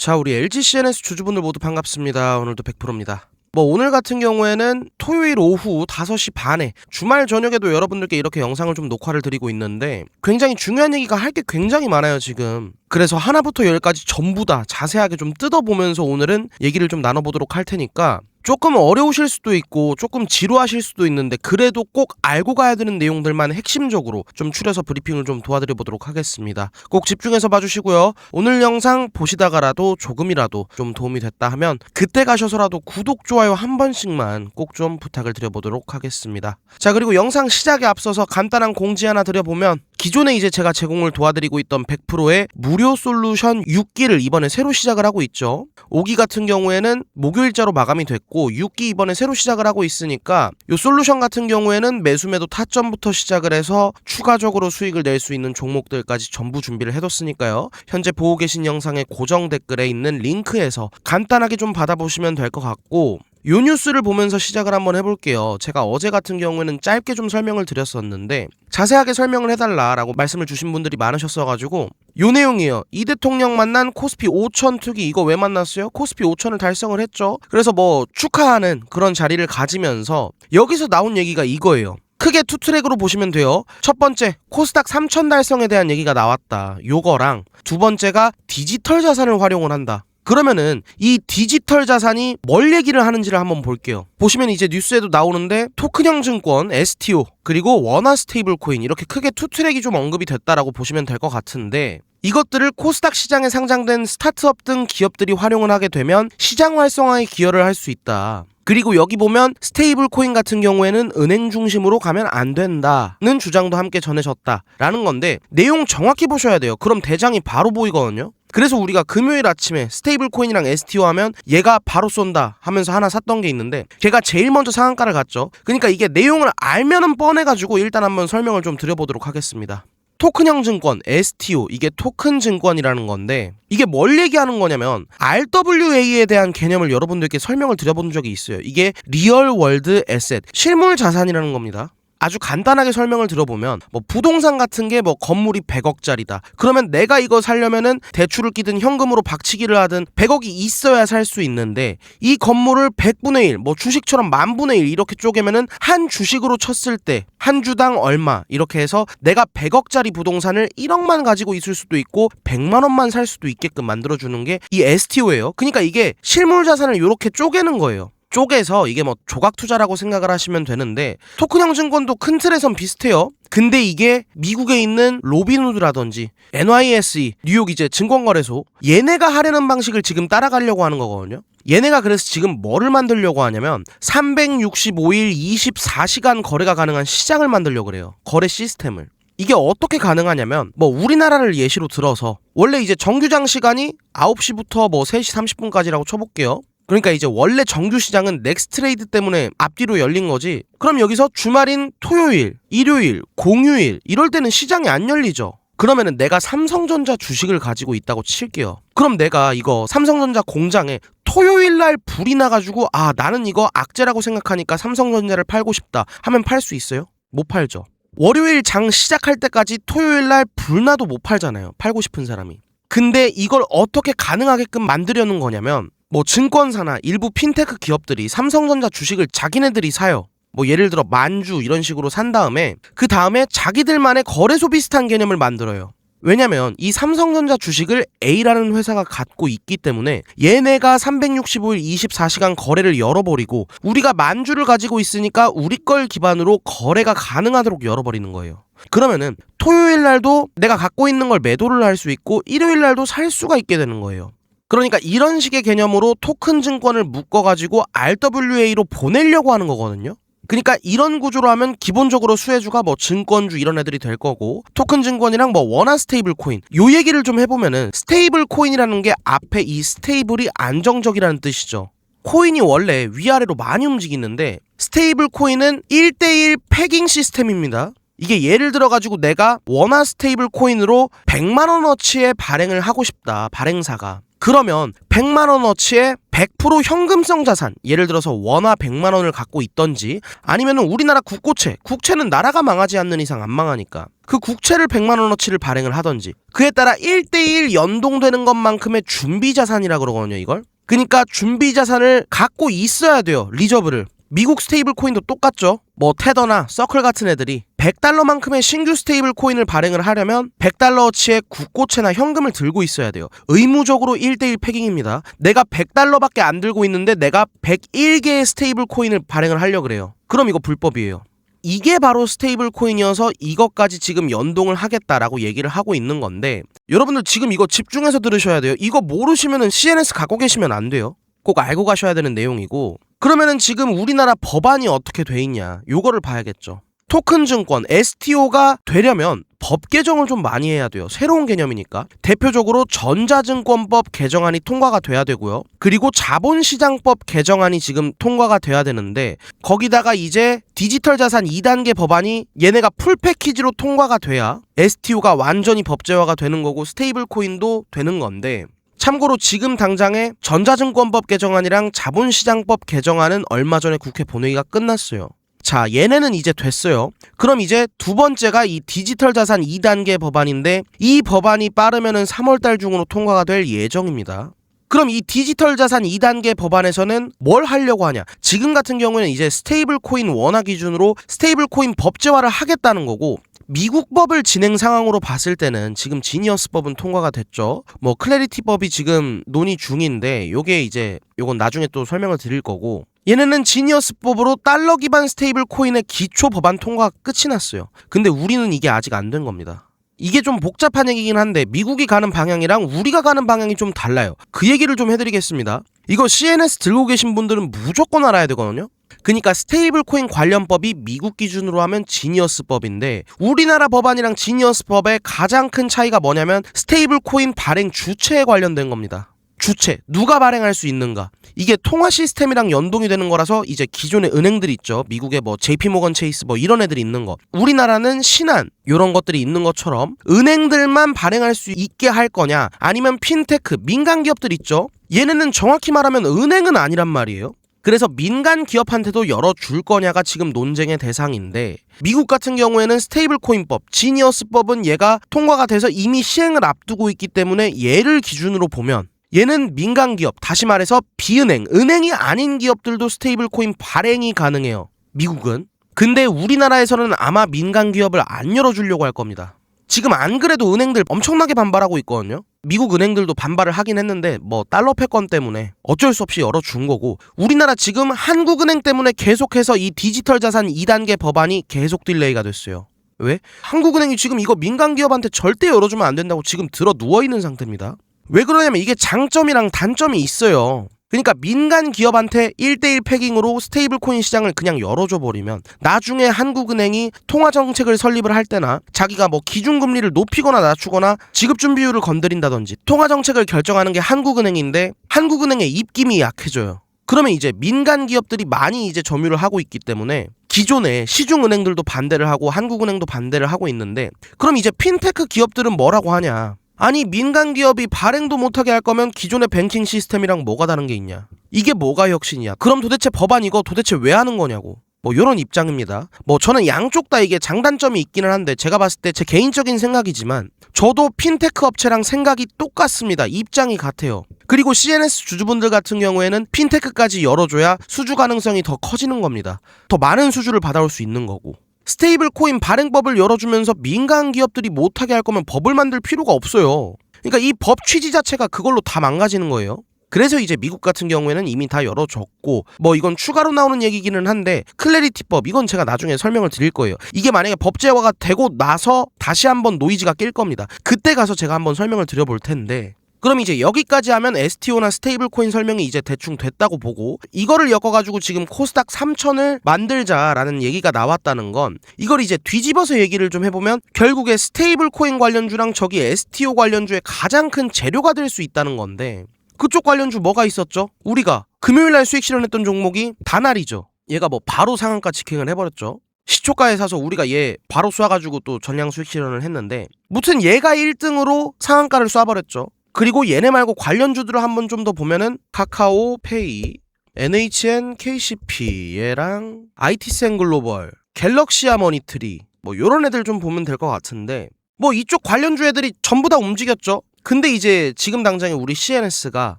자, 우리 LG CNS 주주분들 모두 반갑습니다. 오늘도 100%입니다. 오늘 같은 경우에는 토요일 오후 5시 반에 주말 저녁에도 여러분들께 이렇게 영상을 좀 녹화를 드리고 있는데 굉장히 중요한 얘기가 할 게 굉장히 많아요 지금. 그래서 하나부터 열까지 전부 다 자세하게 좀 뜯어보면서 오늘은 얘기를 좀 나눠보도록 할 테니까 조금 어려우실 수도 있고 조금 지루하실 수도 있는데 그래도 꼭 알고 가야 되는 내용들만 핵심적으로 좀 추려서 브리핑을 좀 도와드려 보도록 하겠습니다. 꼭 집중해서 봐주시고요. 오늘 영상 보시다가라도 조금이라도 좀 도움이 됐다 하면 그때 가셔서라도 구독, 좋아요 한 번씩만 꼭 좀 부탁을 드려보도록 하겠습니다. 자, 그리고 영상 시작에 앞서서 간단한 공지 하나 드려보면 기존에 이제 제가 제공을 도와드리고 있던 100%의 무료 솔루션 6기를 이번에 새로 시작을 하고 있죠. 5기 같은 경우에는 목요일자로 마감이 됐고 6기 이번에 새로 시작을 하고 있으니까 이 솔루션 같은 경우에는 매수매도 타점부터 시작을 해서 추가적으로 수익을 낼 수 있는 종목들까지 전부 준비를 해뒀으니까요. 현재 보고 계신 영상의 고정 댓글에 있는 링크에서 간단하게 좀 받아보시면 될 것 같고 요 뉴스를 보면서 시작을 한번 해볼게요. 제가 어제 같은 경우에는 짧게 좀 설명을 드렸었는데 자세하게 설명을 해달라라고 말씀을 주신 분들이 많으셨어가지고 요 내용이에요. 이 대통령 만난 코스피 5천 투기. 이거 왜 만났어요? 코스피 5천을 달성을 했죠. 그래서 축하하는 그런 자리를 가지면서 여기서 나온 얘기가 이거예요. 크게 투 트랙으로 보시면 돼요. 첫 번째, 코스닥 3천 달성에 대한 얘기가 나왔다. 요거랑 두 번째가 디지털 자산을 활용을 한다. 그러면은 이 디지털 자산이 뭘 얘기를 하는지를 한번 볼게요. 보시면 이제 뉴스에도 나오는데 토큰형 증권, STO, 그리고 원화 스테이블 코인 이렇게 크게 투 트랙이 좀 언급이 됐다라고 보시면 될 것 같은데 이것들을 코스닥 시장에 상장된 스타트업 등 기업들이 활용을 하게 되면 시장 활성화에 기여를 할 수 있다. 그리고 여기 보면 스테이블 코인 같은 경우에는 은행 중심으로 가면 안 된다는 주장도 함께 전해졌다라는 건데 내용 정확히 보셔야 돼요. 그럼 대장이 바로 보이거든요. 그래서 우리가 금요일 아침에 스테이블 코인이랑 STO 하면 얘가 바로 쏜다 하면서 하나 샀던 게 있는데 걔가 제일 먼저 상한가를 갔죠. 그러니까 이게 내용을 알면은 뻔해가지고 일단 한번 설명을 좀 드려보도록 하겠습니다. 토큰형 증권, STO, 이게 토큰 증권이라는 건데 이게 뭘 얘기하는 거냐면 RWA에 대한 개념을 여러분들께 설명을 드려본 적이 있어요. 이게 리얼 월드 에셋, 실물 자산이라는 겁니다. 아주 간단하게 설명을 들어보면 부동산 같은 게 건물이 100억짜리다. 그러면 내가 이거 살려면은 대출을 끼든 현금으로 박치기를 하든 100억이 있어야 살 수 있는데 이 건물을 100분의 1, 주식처럼 10,000분의 1 이렇게 쪼개면은 한 주식으로 쳤을 때 한 주당 얼마 이렇게 해서 내가 100억짜리 부동산을 1억만 가지고 있을 수도 있고 100만 원만 살 수도 있게끔 만들어주는 게 이 STO예요. 그러니까 이게 실물 자산을 이렇게 쪼개는 거예요. 쪼개서 이게 조각 투자라고 생각을 하시면 되는데 토큰형 증권도 큰 틀에선 비슷해요. 근데 이게 미국에 있는 로빈후드라든지 NYSE, 뉴욕 이제 증권거래소 얘네가 하려는 방식을 지금 따라가려고 하는 거거든요. 얘네가 그래서 지금 뭐를 만들려고 하냐면 365일 24시간 거래가 가능한 시장을 만들려고 그래요. 거래 시스템을. 이게 어떻게 가능하냐면 우리나라를 예시로 들어서 원래 이제 정규장 시간이 9시부터 3시 30분까지라고 쳐볼게요. 그러니까 이제 원래 정규 시장은 넥스트레이드 때문에 앞뒤로 열린 거지. 그럼 여기서 주말인 토요일, 일요일, 공휴일 이럴 때는 시장이 안 열리죠. 그러면은 내가 삼성전자 주식을 가지고 있다고 칠게요. 그럼 내가 이거 삼성전자 공장에 토요일 날 불이 나가지고 나는 이거 악재라고 생각하니까 삼성전자를 팔고 싶다 하면 팔 수 있어요? 못 팔죠. 월요일 장 시작할 때까지 토요일 날 불나도 못 팔잖아요. 팔고 싶은 사람이. 근데 이걸 어떻게 가능하게끔 만들려는 거냐면 증권사나 일부 핀테크 기업들이 삼성전자 주식을 자기네들이 사요. 예를 들어 만주 이런 식으로 산 다음에 그 다음에 자기들만의 거래소 비슷한 개념을 만들어요. 왜냐면 이 삼성전자 주식을 A라는 회사가 갖고 있기 때문에 얘네가 365일 24시간 거래를 열어버리고 우리가 만주를 가지고 있으니까 우리 걸 기반으로 거래가 가능하도록 열어버리는 거예요. 그러면은 토요일 날도 내가 갖고 있는 걸 매도를 할 수 있고 일요일 날도 살 수가 있게 되는 거예요. 그러니까 이런 식의 개념으로 토큰 증권을 묶어가지고 RWA로 보내려고 하는 거거든요. 그러니까 이런 구조로 하면 기본적으로 수혜주가 증권주 이런 애들이 될 거고 토큰 증권이랑 원화 스테이블 코인 요 얘기를 좀 해보면은 스테이블 코인이라는 게 앞에 이 스테이블이 안정적이라는 뜻이죠. 코인이 원래 위아래로 많이 움직이는데 스테이블 코인은 1대1 패깅 시스템입니다. 이게 예를 들어가지고 내가 원화 스테이블 코인으로 100만 원어치의 발행을 하고 싶다. 발행사가. 그러면 100만원어치의 100% 현금성 자산, 예를 들어서 원화 100만원을 갖고 있던지, 아니면 우리나라 국채는 나라가 망하지 않는 이상 안 망하니까 그 국채를 100만원어치를 발행을 하던지, 그에 따라 1대1 연동되는 것만큼의 준비자산이라 그러거든요, 이걸. 그러니까 준비자산을 갖고 있어야 돼요, 리저브를. 미국 스테이블 코인도 똑같죠. 뭐 테더나 서클 같은 애들이 100달러만큼의 신규 스테이블 코인을 발행을 하려면 100달러어치의 국고채나 현금을 들고 있어야 돼요. 의무적으로 1대1 패깅입니다. 내가 100달러밖에 안 들고 있는데 내가 101개의 스테이블 코인을 발행을 하려고 그래요. 그럼 이거 불법이에요. 이게 바로 스테이블 코인이어서 이것까지 지금 연동을 하겠다라고 얘기를 하고 있는 건데, 여러분들 지금 이거 집중해서 들으셔야 돼요. 이거 모르시면은 CNS 갖고 계시면 안 돼요. 꼭 알고 가셔야 되는 내용이고, 그러면은 지금 우리나라 법안이 어떻게 돼 있냐, 요거를 봐야겠죠. 토큰 증권 STO가 되려면 법 개정을 좀 많이 해야 돼요. 새로운 개념이니까. 대표적으로 전자증권법 개정안이 통과가 돼야 되고요. 그리고 자본시장법 개정안이 지금 통과가 돼야 되는데, 거기다가 이제 디지털 자산 2단계 법안이 얘네가 풀 패키지로 통과가 돼야 STO가 완전히 법제화가 되는 거고 스테이블 코인도 되는 건데, 참고로 지금 당장에 전자증권법 개정안이랑 자본시장법 개정안은 얼마 전에 국회 본회의가 끝났어요. 자, 얘네는 이제 됐어요. 그럼 이제 두 번째가 이 디지털 자산 2단계 법안인데, 이 법안이 빠르면은 3월달 중으로 통과가 될 예정입니다. 그럼 이 디지털 자산 2단계 법안에서는 뭘 하려고 하냐? 지금 같은 경우에는 이제 스테이블 코인 원화 기준으로 스테이블 코인 법제화를 하겠다는 거고, 미국 법을 진행 상황으로 봤을 때는 지금 지니어스 법은 통과가 됐죠. 뭐 클래리티 법이 지금 논의 중인데, 요건 나중에 또 설명을 드릴 거고, 얘네는 지니어스 법으로 달러 기반 스테이블 코인의 기초 법안 통과가 끝이 났어요. 근데 우리는 이게 아직 안 된 겁니다. 이게 좀 복잡한 얘기긴 한데 미국이 가는 방향이랑 우리가 가는 방향이 좀 달라요. 그 얘기를 좀 해드리겠습니다. 이거 CNS 들고 계신 분들은 무조건 알아야 되거든요. 그러니까 스테이블 코인 관련법이 미국 기준으로 하면 지니어스 법인데, 우리나라 법안이랑 지니어스 법의 가장 큰 차이가 뭐냐면 스테이블 코인 발행 주체에 관련된 겁니다. 주체, 누가 발행할 수 있는가. 이게 통화 시스템이랑 연동이 되는 거라서 이제 기존의 은행들 있죠. 미국의 뭐 JP모건 체이스 뭐 이런 애들이 있는 거. 우리나라는 신한 이런 것들이 있는 것처럼 은행들만 발행할 수 있게 할 거냐, 아니면 핀테크, 민간 기업들 있죠. 얘네는 정확히 말하면 은행은 아니란 말이에요. 그래서 민간 기업한테도 열어줄 거냐가 지금 논쟁의 대상인데, 미국 같은 경우에는 스테이블 코인법, 지니어스법은 얘가 통과가 돼서 이미 시행을 앞두고 있기 때문에 얘를 기준으로 보면 얘는 민간 기업, 다시 말해서 비은행, 은행이 아닌 기업들도 스테이블 코인 발행이 가능해요, 미국은. 근데 우리나라에서는 아마 민간 기업을 안 열어주려고 할 겁니다. 지금 안 그래도 은행들 엄청나게 반발하고 있거든요. 미국 은행들도 반발을 하긴 했는데 뭐 달러 패권 때문에 어쩔 수 없이 열어준 거고, 우리나라 지금 한국은행 때문에 계속해서 이 디지털 자산 2단계 법안이 계속 딜레이가 됐어요. 왜? 한국은행이 지금 이거 민간 기업한테 절대 열어주면 안 된다고 지금 들어 누워있는 상태입니다. 왜 그러냐면 이게 장점이랑 단점이 있어요. 그러니까 민간 기업한테 1대1 패깅으로 스테이블 코인 시장을 그냥 열어줘 버리면 나중에 한국은행이 통화 정책을 설립을 할 때나 자기가 뭐 기준금리를 높이거나 낮추거나 지급준비율을 건드린다든지 통화 정책을 결정하는 게 한국은행인데, 한국은행의 입김이 약해져요. 그러면 이제 민간 기업들이 많이 이제 점유를 하고 있기 때문에 기존에 시중은행들도 반대를 하고 한국은행도 반대를 하고 있는데, 그럼 이제 핀테크 기업들은 뭐라고 하냐? 아니, 민간 기업이 발행도 못하게 할 거면 기존의 뱅킹 시스템이랑 뭐가 다른 게 있냐? 이게 뭐가 혁신이야? 그럼 도대체 법안 이거 도대체 왜 하는 거냐고. 뭐 이런 입장입니다. 뭐 저는 양쪽 다 이게 장단점이 있기는 한데, 제가 봤을 때 제 개인적인 생각이지만 저도 핀테크 업체랑 생각이 똑같습니다. 입장이 같아요. 그리고 CNS 주주분들 같은 경우에는 핀테크까지 열어줘야 수주 가능성이 더 커지는 겁니다. 더 많은 수주를 받아올 수 있는 거고. 스테이블 코인 발행법을 열어주면서 민간 기업들이 못하게 할 거면 법을 만들 필요가 없어요. 그러니까 이 법 취지 자체가 그걸로 다 망가지는 거예요. 그래서 이제 미국 같은 경우에는 이미 다 열어줬고, 뭐 이건 추가로 나오는 얘기기는 한데 클래리티법, 이건 제가 나중에 설명을 드릴 거예요. 이게 만약에 법제화가 되고 나서 다시 한번 노이즈가 낄 겁니다. 그때 가서 제가 한번 설명을 드려볼 텐데, 그럼 이제 여기까지 하면 STO나 스테이블 코인 설명이 이제 대충 됐다고 보고, 이거를 엮어가지고 지금 코스닥 3000을 만들자라는 얘기가 나왔다는 건, 이걸 이제 뒤집어서 얘기를 좀 해보면 결국에 스테이블 코인 관련주랑 저기 STO 관련주의 가장 큰 재료가 될 수 있다는 건데, 그쪽 관련주 뭐가 있었죠? 우리가 금요일날 수익 실현했던 종목이 다날이죠. 얘가 뭐 바로 상한가 직행을 해버렸죠. 시초가에 사서 우리가 얘 바로 쏴가지고 또 전량 수익 실현을 했는데, 무튼 얘가 1등으로 상한가를 쏴버렸죠. 그리고 얘네 말고 관련주들을 한번 좀 더 보면은 카카오페이, NHN, KCP 얘랑 IT센 글로벌, 갤럭시아 머니트리 뭐 요런 애들 좀 보면 될 것 같은데 뭐 이쪽 관련주 애들이 전부 다 움직였죠. 근데 이제 지금 당장에 우리 CNS가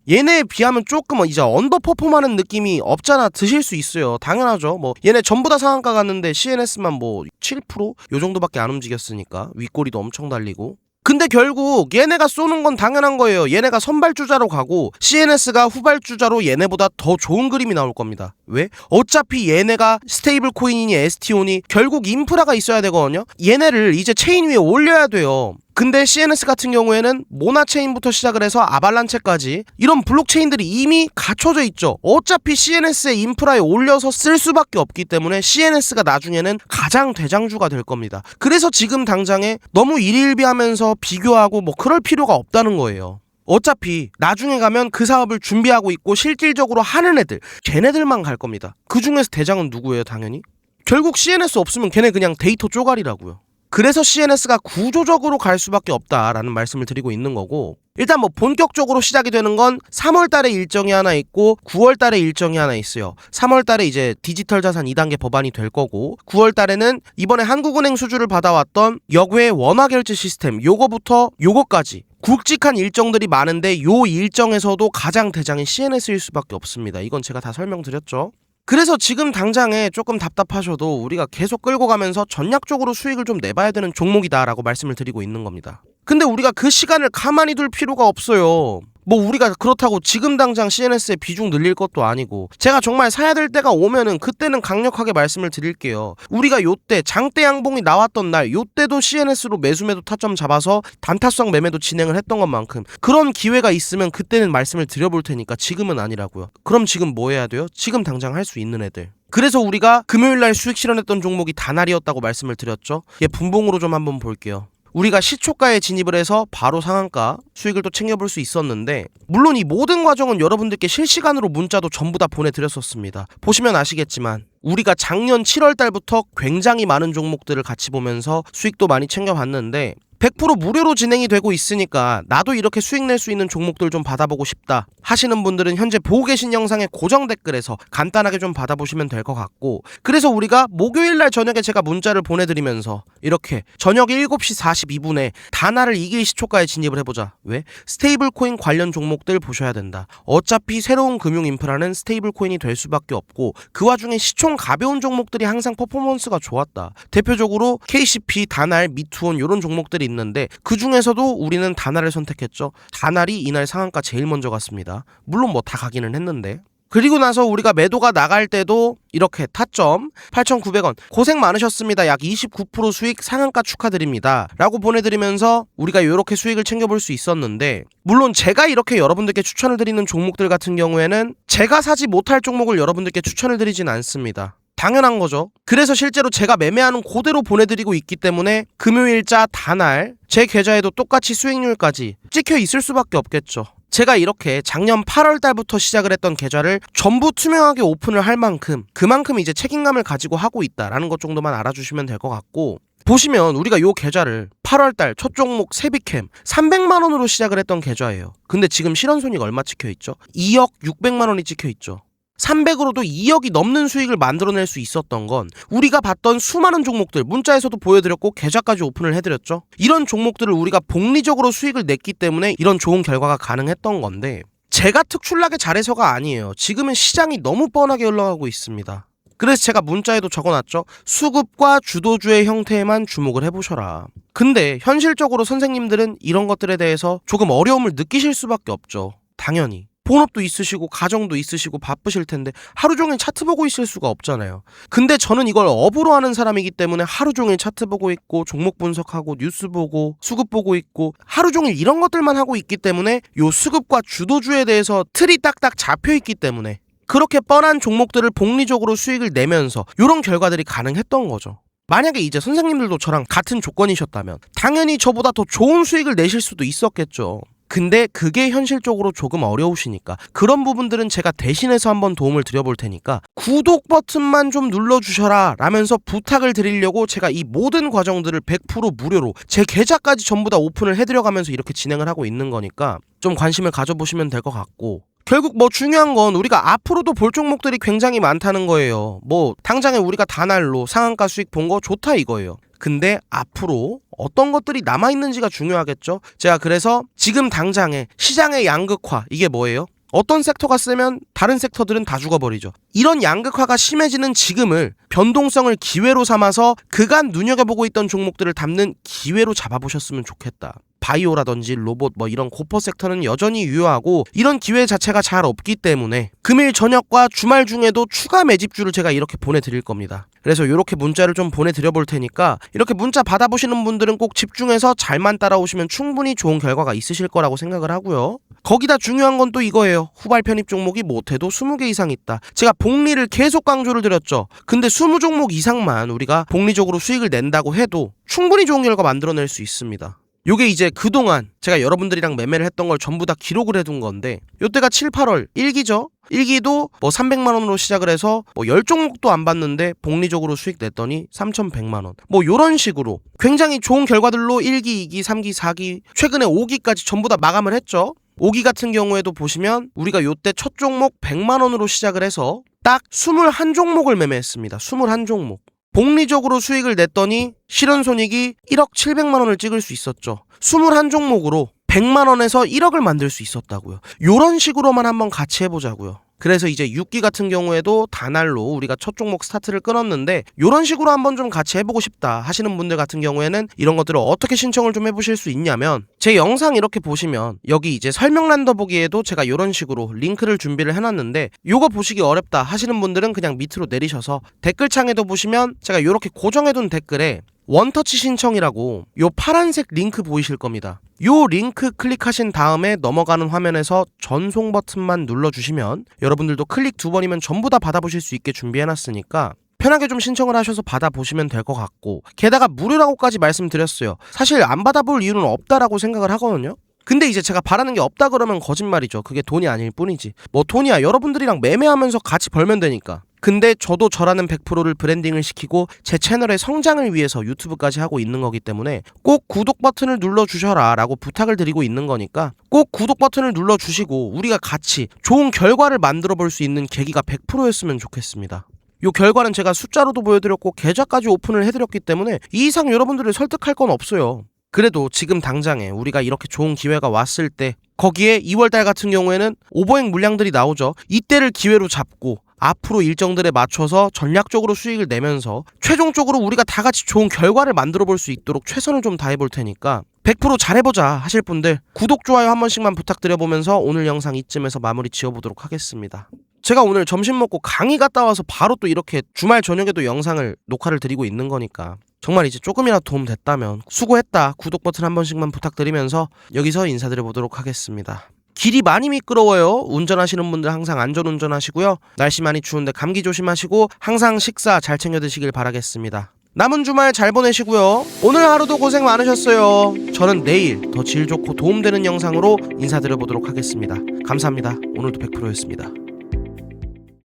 얘네에 비하면 조금 이제 언더퍼폼하는 느낌이 없잖아 드실 수 있어요. 당연하죠. 뭐 얘네 전부 다 상한가 갔는데 CNS만 뭐 7%? 요 정도밖에 안 움직였으니까 윗꼬리도 엄청 달리고. 근데 결국 얘네가 쏘는 건 당연한 거예요. 얘네가 선발주자로 가고 CNS가 후발주자로 얘네보다 더 좋은 그림이 나올 겁니다. 왜? 어차피 얘네가 스테이블 코인이니 STO니 결국 인프라가 있어야 되거든요. 얘네를 이제 체인 위에 올려야 돼요. 근데 CNS 같은 경우에는 모나체인부터 시작을 해서 아발란체까지 이런 블록체인들이 이미 갖춰져 있죠. 어차피 CNS의 인프라에 올려서 쓸 수밖에 없기 때문에 CNS가 나중에는 가장 대장주가 될 겁니다. 그래서 지금 당장에 너무 일일비하면서 비교하고 뭐 그럴 필요가 없다는 거예요. 어차피 나중에 가면 그 사업을 준비하고 있고 실질적으로 하는 애들, 걔네들만 갈 겁니다. 그 중에서 대장은 누구예요? 당연히 결국 CNS 없으면 걔네 그냥 데이터 쪼가리라고요. 그래서 CNS가 구조적으로 갈 수밖에 없다라는 말씀을 드리고 있는 거고, 일단 뭐 본격적으로 시작이 되는 건 3월달에 일정이 하나 있고 9월달에 일정이 하나 있어요. 3월달에 이제 디지털 자산 2단계 법안이 될 거고, 9월달에는 이번에 한국은행 수주를 받아왔던 역외 원화 결제 시스템 요거부터 요거까지 굵직한 일정들이 많은데 요 일정에서도 가장 대장이 CNS일 수밖에 없습니다. 이건 제가 다 설명드렸죠. 그래서 지금 당장에 조금 답답하셔도 우리가 계속 끌고 가면서 전략적으로 수익을 좀 내봐야 되는 종목이다라고 말씀을 드리고 있는 겁니다. 근데 우리가 그 시간을 가만히 둘 필요가 없어요. 뭐 우리가 그렇다고 지금 당장 CNS의 비중 늘릴 것도 아니고, 제가 정말 사야 될 때가 오면은 그때는 강력하게 말씀을 드릴게요. 우리가 요때 장대 양봉이 나왔던 날 요때도 CNS로 매수매도 타점 잡아서 단타성 매매도 진행을 했던 것만큼 그런 기회가 있으면 그때는 말씀을 드려볼 테니까 지금은 아니라고요. 그럼 지금 뭐 해야 돼요? 지금 당장 할 수 있는 애들. 그래서 우리가 금요일날 수익 실현했던 종목이 다날이었다고 말씀을 드렸죠. 얘 분봉으로 좀 한번 볼게요. 우리가 시초가에 진입을 해서 바로 상한가 수익을 또 챙겨볼 수 있었는데, 물론 이 모든 과정은 여러분들께 실시간으로 문자도 전부 다 보내드렸었습니다. 보시면 아시겠지만 우리가 작년 7월 달부터 굉장히 많은 종목들을 같이 보면서 수익도 많이 챙겨봤는데 100% 무료로 진행이 되고 있으니까 나도 이렇게 수익 낼 수 있는 종목들 좀 받아보고 싶다 하시는 분들은 현재 보고 계신 영상의 고정 댓글에서 간단하게 좀 받아보시면 될 것 같고, 그래서 우리가 목요일날 저녁에 제가 문자를 보내드리면서 이렇게 저녁 7시 42분에 다나를 이길 시초가에 진입을 해보자. 왜? 스테이블 코인 관련 종목들 보셔야 된다. 어차피 새로운 금융 인프라는 스테이블 코인이 될 수밖에 없고, 그 와중에 시총 가벼운 종목들이 항상 퍼포먼스가 좋았다. 대표적으로 KCP, 다날, 미투온 이런 종목들이 있는데 그 중에서도 우리는 다날을 선택했죠. 다날이 이날 상한가 제일 먼저 갔습니다. 물론 뭐 다 가기는 했는데. 그리고 나서 우리가 매도가 나갈 때도 이렇게 타점 8,900원 고생 많으셨습니다. 약 29% 수익 상한가 축하드립니다 라고 보내드리면서 우리가 이렇게 수익을 챙겨볼 수 있었는데, 물론 제가 이렇게 여러분들께 추천을 드리는 종목들 같은 경우에는 제가 사지 못할 종목을 여러분들께 추천을 드리진 않습니다. 당연한 거죠. 그래서 실제로 제가 매매하는 그대로 보내드리고 있기 때문에 금요일자 다날 제 계좌에도 똑같이 수익률까지 찍혀 있을 수밖에 없겠죠. 제가 이렇게 작년 8월 달부터 시작을 했던 계좌를 전부 투명하게 오픈을 할 만큼 그만큼 이제 책임감을 가지고 하고 있다라는 것 정도만 알아주시면 될 것 같고, 보시면 우리가 요 계좌를 8월달 첫 종목 세비캠 300만원으로 시작을 했던 계좌예요. 근데 지금 실현손익 얼마 찍혀있죠? 2억 600만원이 찍혀있죠. 300으로도 2억이 넘는 수익을 만들어낼 수 있었던 건 우리가 봤던 수많은 종목들 문자에서도 보여드렸고 계좌까지 오픈을 해드렸죠. 이런 종목들을 우리가 복리적으로 수익을 냈기 때문에 이런 좋은 결과가 가능했던 건데, 제가 특출나게 잘해서가 아니에요. 지금은 시장이 너무 뻔하게 흘러가고 있습니다. 그래서 제가 문자에도 적어놨죠. 수급과 주도주의 형태에만 주목을 해보셔라. 근데 현실적으로 선생님들은 이런 것들에 대해서 조금 어려움을 느끼실 수밖에 없죠. 당연히 본업도 있으시고 가정도 있으시고 바쁘실 텐데 하루 종일 차트 보고 있을 수가 없잖아요. 근데 저는 이걸 업으로 하는 사람이기 때문에 하루 종일 차트 보고 있고 종목 분석하고 뉴스 보고 수급 보고 있고 하루 종일 이런 것들만 하고 있기 때문에 요 수급과 주도주에 대해서 틀이 딱딱 잡혀 있기 때문에 그렇게 뻔한 종목들을 복리적으로 수익을 내면서 이런 결과들이 가능했던 거죠. 만약에 이제 선생님들도 저랑 같은 조건이셨다면 당연히 저보다 더 좋은 수익을 내실 수도 있었겠죠. 근데 그게 현실적으로 조금 어려우시니까 그런 부분들은 제가 대신해서 한번 도움을 드려볼 테니까 구독 버튼만 좀 눌러주셔라 라면서 부탁을 드리려고 제가 이 모든 과정들을 100% 무료로 제 계좌까지 전부 다 오픈을 해드려가면서 이렇게 진행을 하고 있는 거니까 좀 관심을 가져보시면 될 것 같고, 결국 뭐 중요한 건 우리가 앞으로도 볼 종목들이 굉장히 많다는 거예요. 뭐 당장에 우리가 다날로 상한가 수익 본 거 좋다 이거예요. 근데 앞으로 어떤 것들이 남아있는지가 중요하겠죠. 제가 그래서 지금 당장에 시장의 양극화, 이게 뭐예요? 어떤 섹터가 세면 다른 섹터들은 다 죽어버리죠. 이런 양극화가 심해지는 지금을 변동성을 기회로 삼아서 그간 눈여겨보고 있던 종목들을 담는 기회로 잡아보셨으면 좋겠다. 바이오라든지 로봇 뭐 이런 고퍼 섹터는 여전히 유효하고 이런 기회 자체가 잘 없기 때문에 금일 저녁과 주말 중에도 추가 매집주를 제가 이렇게 보내드릴 겁니다. 그래서 이렇게 문자를 좀 보내드려 볼 테니까 이렇게 문자 받아보시는 분들은 꼭 집중해서 잘만 따라오시면 충분히 좋은 결과가 있으실 거라고 생각을 하고요. 거기다 중요한 건 또 이거예요. 후발 편입 종목이 못해도 20개 이상 있다. 제가 복리를 계속 강조를 드렸죠. 근데 20종목 이상만 우리가 복리적으로 수익을 낸다고 해도 충분히 좋은 결과 만들어낼 수 있습니다. 요게 이제 그동안 제가 여러분들이랑 매매를 했던 걸 전부 다 기록을 해둔 건데, 요때가 7, 8월 1기죠. 1기도 뭐 300만원으로 시작을 해서 뭐 10종목도 안 봤는데 복리적으로 수익 냈더니 3,100만원. 뭐 요런 식으로 굉장히 좋은 결과들로 1기, 2기, 3기, 4기, 최근에 5기까지 전부 다 마감을 했죠. 5기 같은 경우에도 보시면 우리가 요때 첫 종목 100만원으로 시작을 해서 딱 21종목을 매매했습니다. 21종목. 복리적으로 수익을 냈더니 실현손익이 1억 700만원을 찍을 수 있었죠. 21종목으로 100만원에서 1억을 만들 수 있었다고요. 요런 식으로만 한번 같이 해보자고요. 그래서 이제 6기 같은 경우에도 다날로 우리가 첫 종목 스타트를 끊었는데 요런 식으로 한번 좀 같이 해보고 싶다 하시는 분들 같은 경우에는 이런 것들을 어떻게 신청을 좀 해보실 수 있냐면, 제 영상 이렇게 보시면 여기 이제 설명란 더보기에도 제가 요런 식으로 링크를 준비를 해놨는데, 요거 보시기 어렵다 하시는 분들은 그냥 밑으로 내리셔서 댓글창에도 보시면 제가 요렇게 고정해둔 댓글에 원터치 신청이라고 요 파란색 링크 보이실 겁니다. 요 링크 클릭하신 다음에 넘어가는 화면에서 전송 버튼만 눌러주시면 여러분들도 클릭 2번이면 전부 다 받아보실 수 있게 준비해놨으니까 편하게 좀 신청을 하셔서 받아보시면 될 것 같고, 게다가 무료라고까지 말씀드렸어요. 사실 안 받아볼 이유는 없다라고 생각을 하거든요. 근데 이제 제가 바라는 게 없다 그러면 거짓말이죠. 그게 돈이 아닐 뿐이지. 뭐 돈이야 여러분들이랑 매매하면서 같이 벌면 되니까. 근데 저도 저라는 100%를 브랜딩을 시키고 제 채널의 성장을 위해서 유튜브까지 하고 있는 거기 때문에 꼭 구독 버튼을 눌러주셔라 라고 부탁을 드리고 있는 거니까 꼭 구독 버튼을 눌러주시고 우리가 같이 좋은 결과를 만들어 볼 수 있는 계기가 100%였으면 좋겠습니다. 요 결과는 제가 숫자로도 보여드렸고 계좌까지 오픈을 해드렸기 때문에 이 이상 여러분들을 설득할 건 없어요. 그래도 지금 당장에 우리가 이렇게 좋은 기회가 왔을 때 거기에 2월달 같은 경우에는 오버행 물량들이 나오죠. 이때를 기회로 잡고 앞으로 일정들에 맞춰서 전략적으로 수익을 내면서 최종적으로 우리가 다 같이 좋은 결과를 만들어 볼 수 있도록 최선을 좀 다해 볼 테니까 100% 잘해보자 하실 분들 구독, 좋아요 한 번씩만 부탁드려보면서 오늘 영상 이쯤에서 마무리 지어보도록 하겠습니다. 제가 오늘 점심 먹고 강의 갔다 와서 바로 또 이렇게 주말 저녁에도 영상을 녹화를 드리고 있는 거니까 정말 이제 조금이라도 도움 됐다면 수고했다 구독 버튼 한 번씩만 부탁드리면서 여기서 인사드려보도록 하겠습니다. 길이 많이 미끄러워요. 운전하시는 분들 항상 안전운전 하시고요. 날씨 많이 추운데 감기 조심하시고 항상 식사 잘 챙겨 드시길 바라겠습니다. 남은 주말 잘 보내시고요. 오늘 하루도 고생 많으셨어요. 저는 내일 더 질 좋고 도움되는 영상으로 인사드려보도록 하겠습니다. 감사합니다. 오늘도 100%였습니다.